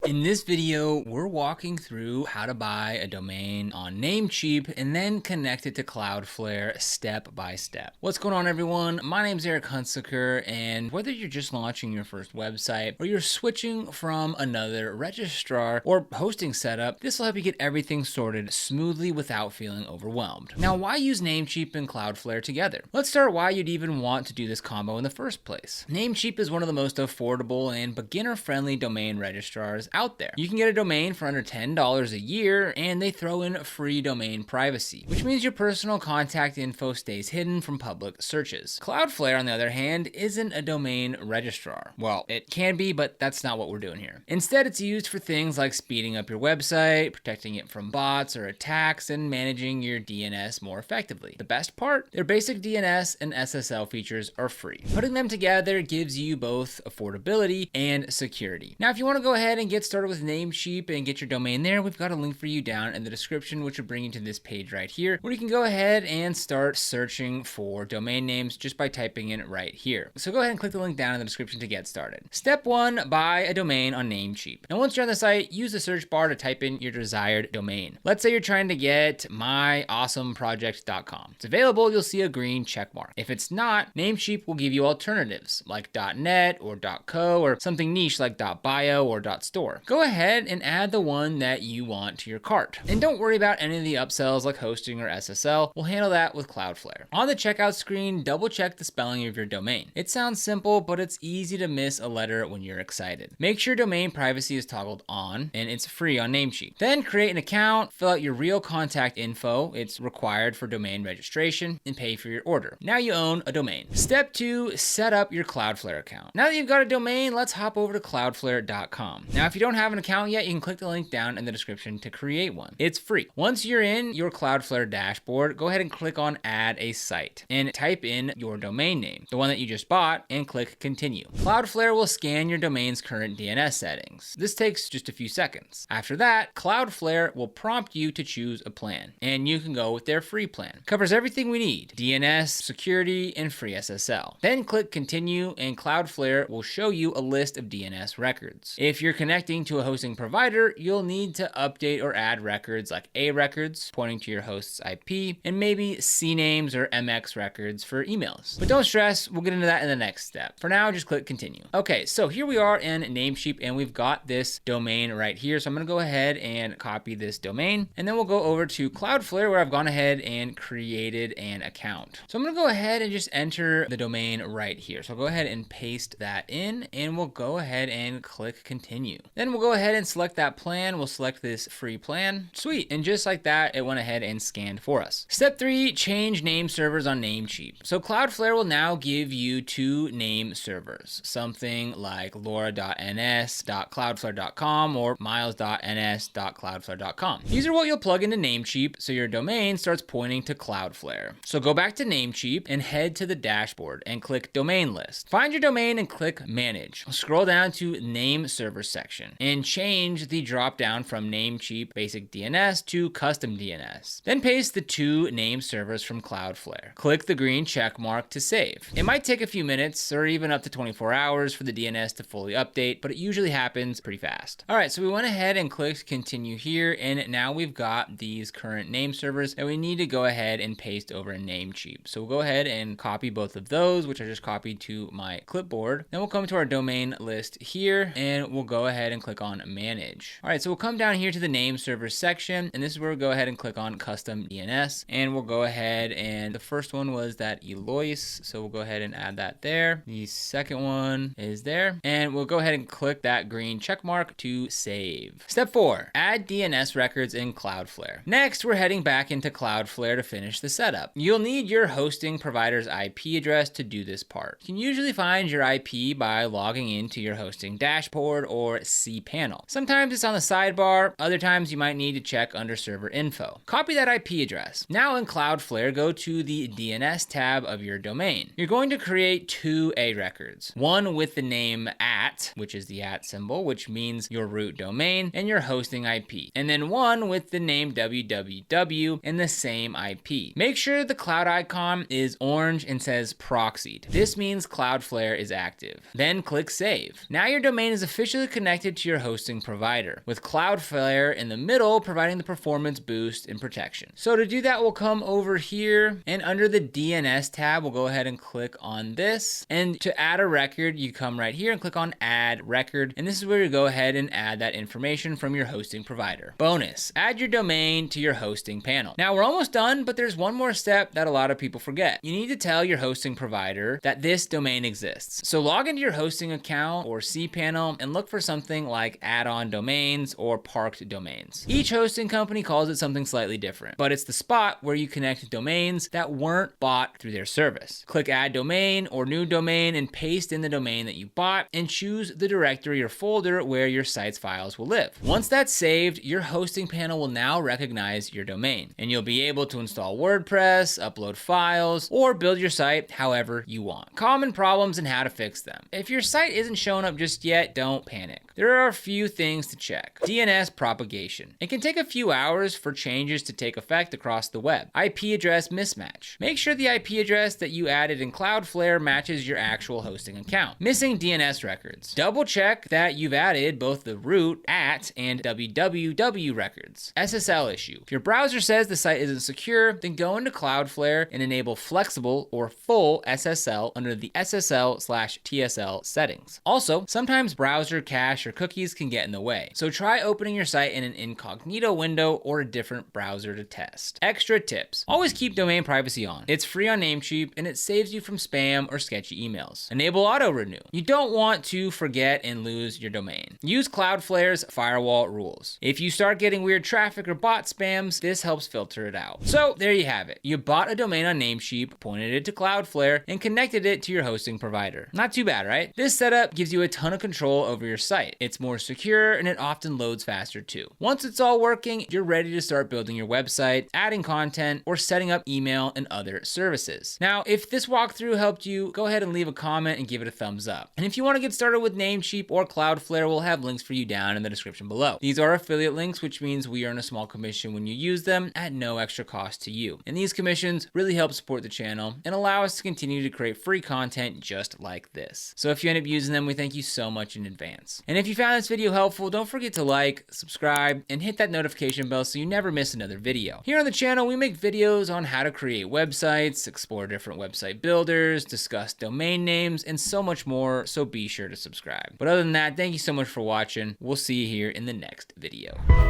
In this video, we're walking through how to buy a domain on Namecheap and then connect it to Cloudflare step by step. What's going on, everyone? My name's Eric Hunsaker, and whether you're just launching your first website or you're switching from another registrar or hosting setup, this will help you get everything sorted smoothly without feeling overwhelmed. Now, why use Namecheap and Cloudflare together? Let's start why you'd even want to do this combo in the first place. Namecheap is one of the most affordable and beginner-friendly domain registrars out there. You can get a domain for under $10 a year, and they throw in free domain privacy, which means your personal contact info stays hidden from public searches. Cloudflare, on the other hand, isn't a domain registrar. Well, it can be, but that's not what we're doing here. Instead, it's used for things like speeding up your website, protecting it from bots or attacks, and managing your DNS more effectively. The best part? Their basic DNS and SSL features are free. Putting them together gives you both affordability and security. Now, if you want to go ahead and get started with Namecheap and get your domain there, we've got a link for you down in the description, which will bring you to this page right here, where you can go ahead and start searching for domain names just by typing in right here. So go ahead and click the link down in the description to get started. Step 1, buy a domain on Namecheap. Now, once you're on the site, use the search bar to type in your desired domain. Let's say you're trying to get myawesomeproject.com. It's available, you'll see a green check mark. If it's not, Namecheap will give you alternatives like .net or .co or something niche like .bio or .store. Go ahead and add the one that you want to your cart. And don't worry about any of the upsells like hosting or SSL. We'll handle that with Cloudflare. On the checkout screen, double check the spelling of your domain. It sounds simple, but it's easy to miss a letter when you're excited. Make sure domain privacy is toggled on, and it's free on Namecheap. Then create an account, fill out your real contact info. It's required for domain registration, and pay for your order. Now you own a domain. Step 2, set up your Cloudflare account. Now that you've got a domain, let's hop over to cloudflare.com. Now, if you don't have an account yet, you can click the link down in the description to create one. It's free. Once you're in your Cloudflare dashboard, go ahead and click on Add a Site and type in your domain name, the one that you just bought, and click Continue. Cloudflare will scan your domain's current DNS settings. This takes just a few seconds. After that, Cloudflare will prompt you to choose a plan, and you can go with their free plan. Covers everything we need: DNS, security, and free SSL. Then click Continue, and Cloudflare will show you a list of DNS records. If you're connecting to a hosting provider, you'll need to update or add records like A records, pointing to your host's IP, and maybe C names or MX records for emails. But don't stress, we'll get into that in the next step. For now, just click Continue. Okay, so here we are in Namecheap, and we've got this domain right here. So I'm gonna go ahead and copy this domain, and then we'll go over to Cloudflare, where I've gone ahead and created an account. So I'm gonna go ahead and just enter the domain right here. So I'll go ahead and paste that in, and we'll go ahead and click Continue. Then we'll go ahead and select that plan. We'll select this free plan. Sweet, and just like that, it went ahead and scanned for us. Step 3, change name servers on Namecheap. So Cloudflare will now give you 2 name servers, something like laura.ns.cloudflare.com or miles.ns.cloudflare.com. These are what you'll plug into Namecheap so your domain starts pointing to Cloudflare. So go back to Namecheap and head to the dashboard and click Domain List. Find your domain and click Manage. Scroll down to Name Server section and change the drop down from Namecheap Basic DNS to Custom DNS. Then paste the 2 name servers from Cloudflare. Click the green check mark to save. It might take a few minutes or even up to 24 hours for the DNS to fully update, but it usually happens pretty fast. All right, so we went ahead and clicked Continue here, and now we've got these current name servers that we need to go ahead and paste over in Namecheap. So we'll go ahead and copy both of those, which I just copied to my clipboard. Then we'll come to our domain list here, and we'll go ahead and click on Manage. All right, so we'll come down here to the name servers section, and this is where we'll go ahead and click on Custom DNS, and we'll go ahead, and the first one was that Eloise, so we'll go ahead and add that there. The second one is there, and we'll go ahead and click that green check mark to save. Step 4, add DNS records in Cloudflare. Next, we're heading back into Cloudflare to finish the setup. You'll need your hosting provider's IP address to do this part. You can usually find your IP by logging into your hosting dashboard or cPanel. Sometimes it's on the sidebar, other times you might need to check under server info. Copy that IP address. Now in Cloudflare, go to the DNS tab of your domain. You're going to create 2 A records, one with the name @ which is the @ symbol, which means your root domain, and your hosting IP, and then one with the name www and the same IP. Make sure the cloud icon is orange and says proxied. This means Cloudflare is active. Then click Save. Now your domain is officially connected to your hosting provider, with Cloudflare in the middle providing the performance boost and protection. So to do that, we'll come over here and under the DNS tab, we'll go ahead and click on this. And to add a record, you come right here and click on add record. And this is where you go ahead and add that information from your hosting provider. Bonus, add your domain to your hosting panel. Now we're almost done, but there's one more step that a lot of people forget. You need to tell your hosting provider that this domain exists. So log into your hosting account or cPanel and look for something like add-on domains or parked domains. Each hosting company calls it something slightly different, but it's the spot where you connect domains that weren't bought through their service. Click add domain or new domain and paste in the domain that you bought and choose the directory or folder where your site's files will live. Once that's saved, your hosting panel will now recognize your domain and you'll be able to install WordPress, upload files, or build your site however you want. Common problems and how to fix them. If your site isn't showing up just yet, don't panic. There are a few things to check. DNS propagation. It can take a few hours for changes to take effect across the web. IP address mismatch. Make sure the IP address that you added in Cloudflare matches your actual hosting account. Missing DNS records. Double check that you've added both the root, @ and www records. SSL issue. If your browser says the site isn't secure, then go into Cloudflare and enable flexible or full SSL under the SSL/TSL settings. Also, sometimes browser cache or cookies can get in the way, so try opening your site in an incognito window or a different browser to test. Extra tips. Always keep domain privacy on. It's free on Namecheap and it saves you from spam or sketchy emails. Enable auto renew. You don't want to forget and lose your domain. Use Cloudflare's firewall rules. If you start getting weird traffic or bot spams, this helps filter it out. So there you have it. You bought a domain on Namecheap, pointed it to Cloudflare, and connected it to your hosting provider. Not too bad, right? This setup gives you a ton of control over your site. It's more secure and it often loads faster too. Once it's all working, you're ready to start building your website, adding content, or setting up email and other services. Now, if this walkthrough helped you, go ahead and leave a comment and give it a thumbs up. And if you want to get started with Namecheap or Cloudflare, we'll have links for you down in the description below. These are affiliate links, which means we earn a small commission when you use them at no extra cost to you. And these commissions really help support the channel and allow us to continue to create free content just like this. So if you end up using them, we thank you so much in advance. And if you found this video helpful, don't forget to like, subscribe, and hit that notification bell so you never miss another video. Here on the channel, we make videos on how to create websites, explore different website builders, discuss domain names, and so much more, so be sure to subscribe. But other than that, thank you so much for watching. We'll see you here in the next video.